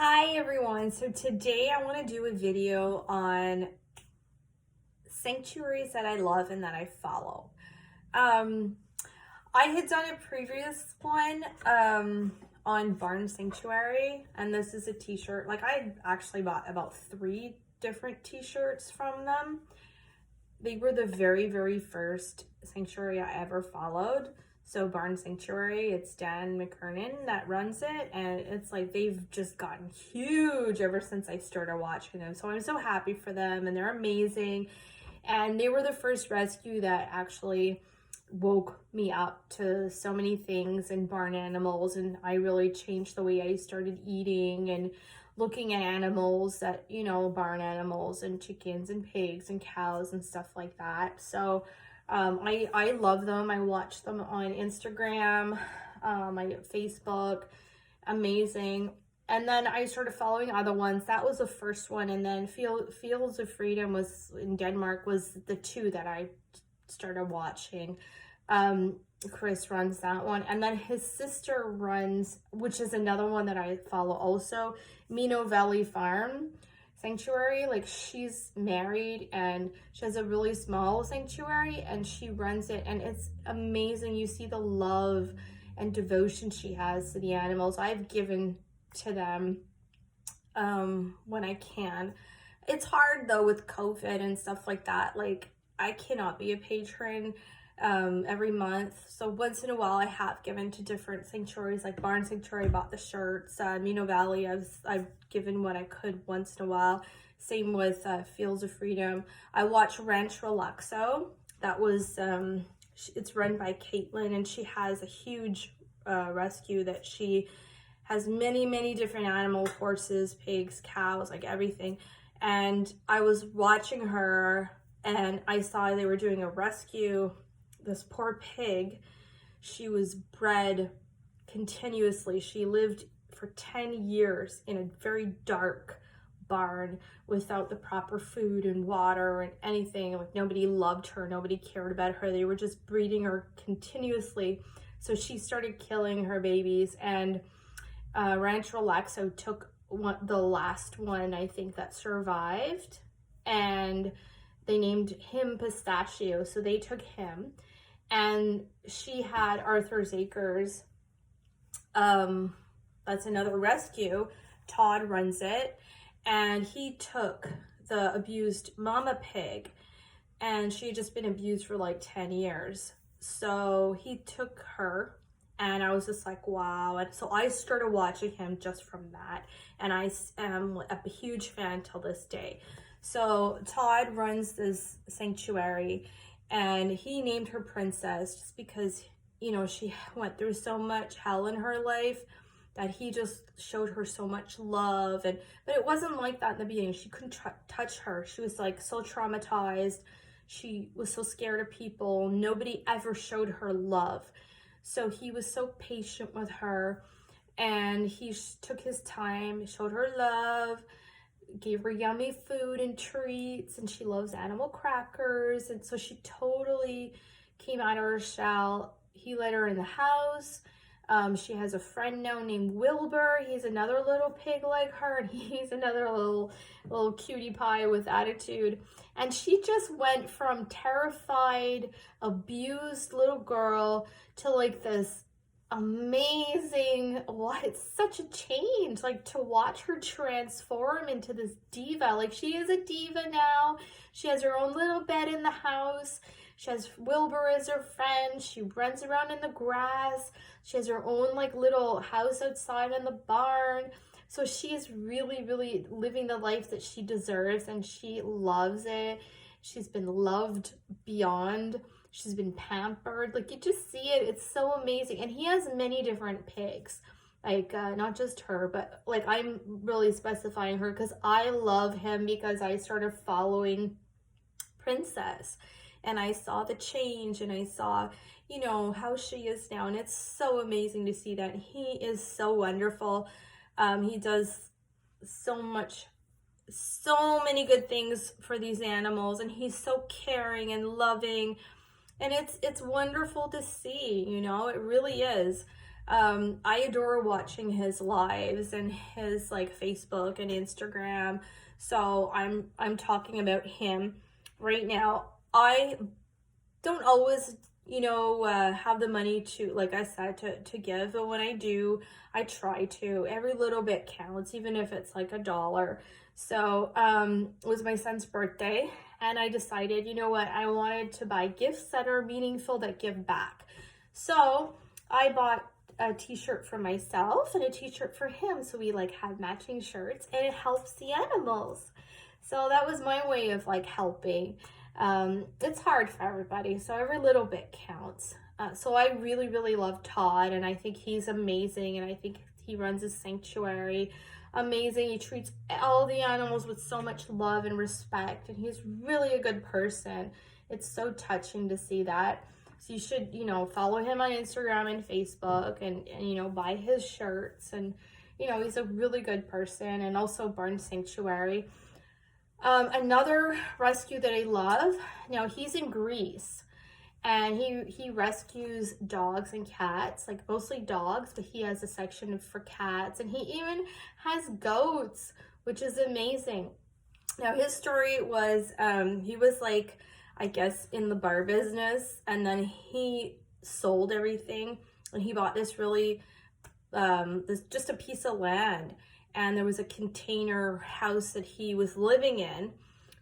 Hi everyone, so today I want to do a video on sanctuaries that I love and that I follow. I had done a previous one on Barn Sanctuary, and this is a t-shirt. Like, I actually bought about 3 different t-shirts from them. They were the very first sanctuary I ever followed. So Barn Sanctuary, it's Dan McKernan that runs it, and it's like they've just gotten huge ever since I started watching them. So I'm so happy for them, and they're amazing. And they were the first rescue that actually woke me up to so many things in barn animals, and I really changed the way I started eating and looking at animals that, you know, barn animals and chickens and pigs and cows and stuff like that. So I love them. I watch them on Instagram, my Facebook, amazing. And then I started following other ones. That was the first one. And then Fields of Freedom was in Denmark, was the 2 that I started watching. Chris runs that one. And then his sister runs, which is another one that I follow also, Mino Valley Farm Sanctuary. Like, she's married and she has a really small sanctuary and she runs it, and it's amazing. You see the love and devotion she has to the animals. I've given to them when I can. It's hard though with COVID and stuff like that. Like, I cannot be a patron every month, so once in a while I have given to different sanctuaries, like Barn Sanctuary. I bought the shirts. Mino Valley, I've given what I could once in a while. Same with Fields of Freedom. I watch Ranch Relaxo. That was it's run by Caitlin, and she has a huge rescue that she has many different animals, horses, pigs, cows, like everything. And I was watching her and I saw they were doing a rescue. This poor pig, she was bred continuously. She lived for 10 years in a very dark barn without the proper food and water and anything. Like, nobody loved her, nobody cared about her. They were just breeding her continuously. So she started killing her babies, and Ranch Relaxo took the last one, I think, that survived, and they named him Pistachio. So they took him. And she had Arthur's Acres. That's another rescue. Todd runs it. And he took the abused mama pig, and she had just been abused for like 10 years. So he took her, and I was just like, wow. And so I started watching him just from that. And I am a huge fan till this day. So Todd runs this sanctuary, and he named her Princess just because, you know, she went through so much hell in her life that he just showed her so much love. But it wasn't like that in the beginning. She couldn't touch her. She was like so traumatized. She was so scared of people. Nobody ever showed her love. So he was so patient with her, and he took his time, showed her love, gave her yummy food and treats, and she loves animal crackers. And so she totally came out of her shell. He let her in the house. She has a friend now named Wilbur. He's another little pig like her, and he's another little cutie pie with attitude. And she just went from terrified, abused little girl to like this amazing, what, it's such a change, like, to watch her transform into this diva. Like, she is a diva now. She has her own little bed in the house. She has Wilbur as her friend. She runs around in the grass. She has her own like little house outside in the barn. So she is really living the life that she deserves, and she loves it. She's been loved beyond. She's been pampered. Like, you just see it. It's so amazing. And he has many different pigs. Like, not just her, but like, I'm really specifying her because I love him, because I started following Princess, and I saw the change, and I saw, you know, how she is now. And it's so amazing to see that. He is so wonderful. He does so many good things for these animals, and he's so caring and loving. And it's wonderful to see, you know, it really is. I adore watching his lives and his like Facebook and Instagram. So I'm talking about him right now. I don't always, have the money to, like I said, to give, but when I do, I try to. Every little bit counts, even if it's like $1. So it was my son's birthday, and I decided, you know what, I wanted to buy gifts that are meaningful, that give back. So I bought a t-shirt for myself and a t-shirt for him, so we like have matching shirts, and it helps the animals. So that was my way of like helping. It's hard for everybody, so every little bit counts. So I really, really love Todd, and I think he's amazing, and I think he runs a sanctuary amazing. He treats all the animals with so much love and respect, and he's really a good person. It's so touching to see that. So you should, follow him on Instagram and Facebook, and buy his shirts, and he's a really good person. And also Barn Sanctuary. Another rescue that I love, now he's in Greece, and he rescues dogs and cats, like mostly dogs, but he has a section for cats, and he even has goats, which is amazing. Now his story was, he was like, I guess, in the bar business, and then he sold everything, and he bought this really, just a piece of land, and there was a container house that he was living in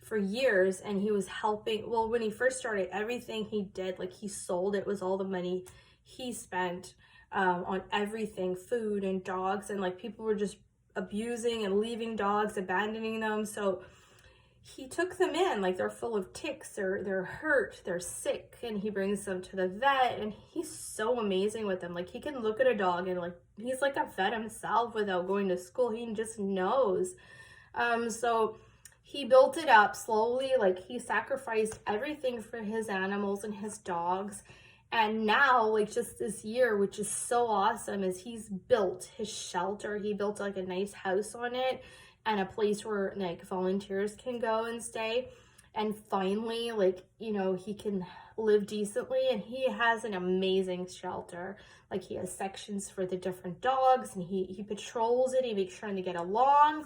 for years, and he was helping. Well, when he first started, everything he did, like he sold, it was all the money he spent on everything, food and dogs, and like people were just abusing and leaving dogs, abandoning them. So he took them in, like they're full of ticks, they're hurt, they're sick, and he brings them to the vet, and he's so amazing with them. Like he can look at a dog and like he's like a vet himself without going to school. He just knows. So he built it up slowly, like he sacrificed everything for his animals and his dogs. And now, like just this year, which is so awesome, is he's built his shelter. He built like a nice house on it, and a place where like volunteers can go and stay. And finally, like, he can live decently, and he has an amazing shelter. Like he has sections for the different dogs, and he patrols it. He makes sure they get along.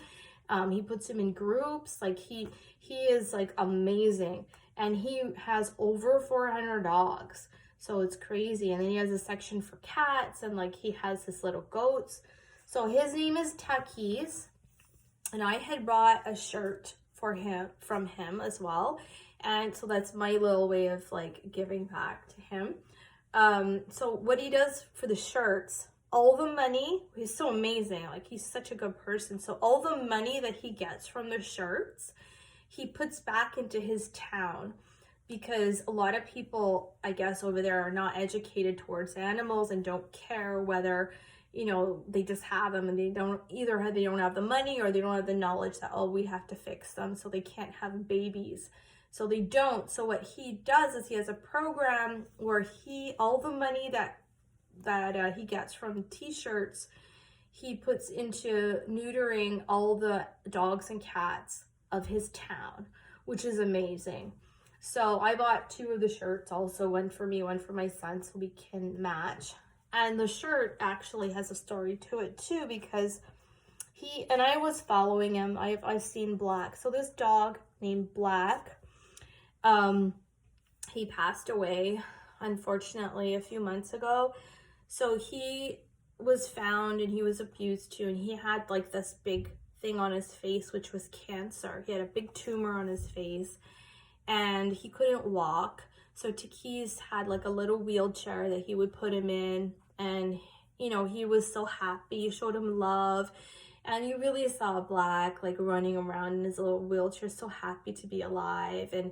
He puts them in groups. Like he is like amazing, and he has over 400 dogs. So it's crazy. And then he has a section for cats, and like he has his little goats. So his name is Takis. And I had bought a shirt for him, from him as well. And so that's my little way of like giving back to him. So what he does for the shirts, all the money, he's so amazing. Like he's such a good person. So all the money that he gets from the shirts, he puts back into his town, because a lot of people, I guess, over there are not educated towards animals and don't care whether, they just have them, and they don't have the money, or they don't have the knowledge that, oh, we have to fix them, so they can't have babies. So they don't. So what he does is he has a program where all the money that he gets from t-shirts, he puts into neutering all the dogs and cats of his town, which is amazing. So I bought 2 of the shirts, also one for me, one for my son, so we can match. And the shirt actually has a story to it too, because I was following him. I've seen Black. So this dog named Black, he passed away, unfortunately, a few months ago. So he was found, and he was abused too, and he had like this big thing on his face, which was cancer. He had a big tumor on his face, and he couldn't walk. So Takis had like a little wheelchair that he would put him in, and he was so happy. He showed him love, and you really saw Black like running around in his little wheelchair, so happy to be alive. And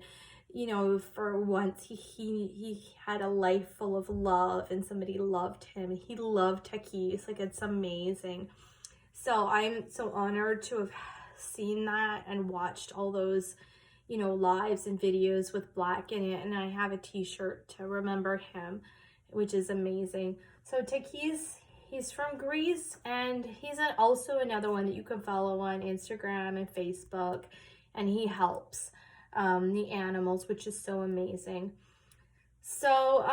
for once he had a life full of love, and somebody loved him. He loved Takis. Like, it's amazing. So I'm so honored to have seen that and watched all those lives and videos with Black in it, and I have a t-shirt to remember him, which is amazing. So Takis, he's from Greece, and he's also another one that you can follow on Instagram and Facebook, and he helps the animals, which is so amazing. So,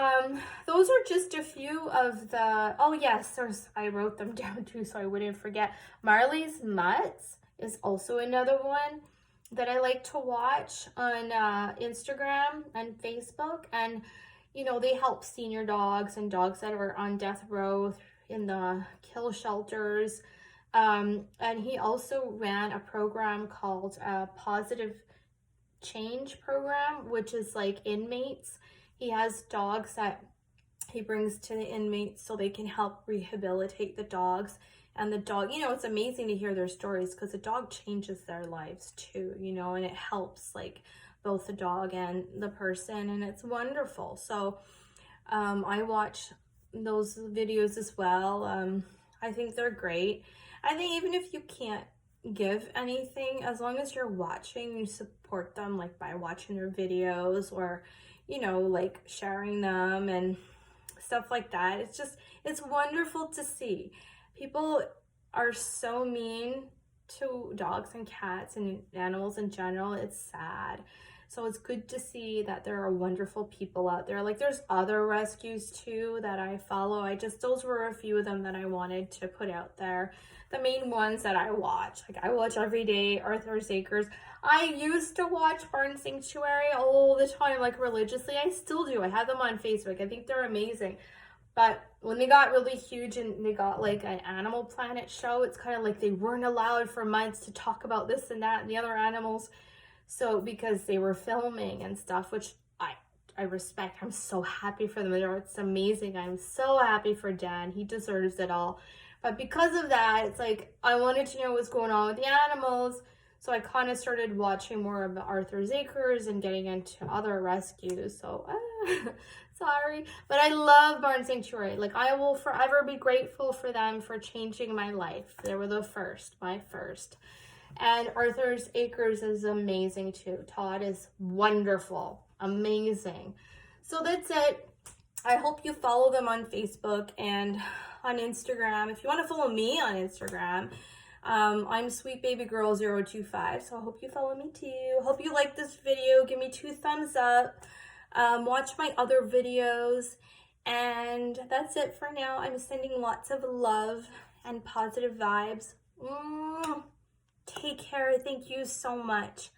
those are just a few of the, oh yes, I wrote them down too so I wouldn't forget. Marley's Mutts is also another one that I like to watch on Instagram and Facebook. And, you know, they help senior dogs and dogs that are on death row in the kill shelters. And he also ran a program called Positive Change Program, which is like inmates. He has dogs that he brings to the inmates so they can help rehabilitate the dogs. And the dog, you know, it's amazing to hear their stories because the dog changes their lives too, you know, and it helps like both the dog and the person, and it's wonderful. So I watch those videos as well. I think they're great. I think even if you can't give anything, as long as you're watching, you support them like by watching their videos or, you know, like sharing them and stuff like that. It's wonderful to see. People are so mean to dogs and cats and animals in general. It's sad. So it's good to see that there are wonderful people out there. Like there's other rescues too that I follow. Those were a few of them that I wanted to put out there. The main ones that I watch, like I watch every day, Arthur's Acres. I used to watch Barn Sanctuary all the time, like religiously. I still do. I have them on Facebook. I think they're amazing. But when they got really huge and they got like an Animal Planet show, it's kind of like they weren't allowed for months to talk about this and that and the other animals. So because they were filming and stuff, which I respect. I'm so happy for them. It's amazing. I'm so happy for Dan. He deserves it all. But because of that, it's like I wanted to know what's going on with the animals. So I kind of started watching more of Arthur's Acres and getting into other rescues. So sorry, but I love Barn Sanctuary. Like I will forever be grateful for them for changing my life. They were the first, my first. And Arthur's Acres is amazing too. Todd is wonderful, amazing. So that's it. I hope you follow them on Facebook and on Instagram. If you want to follow me on Instagram, I'm sweetbabygirl025. So I hope you follow me too. Hope you like this video. Give me 2 thumbs up. Watch my other videos. And that's it for now. I'm sending lots of love and positive vibes. Take care. Thank you so much.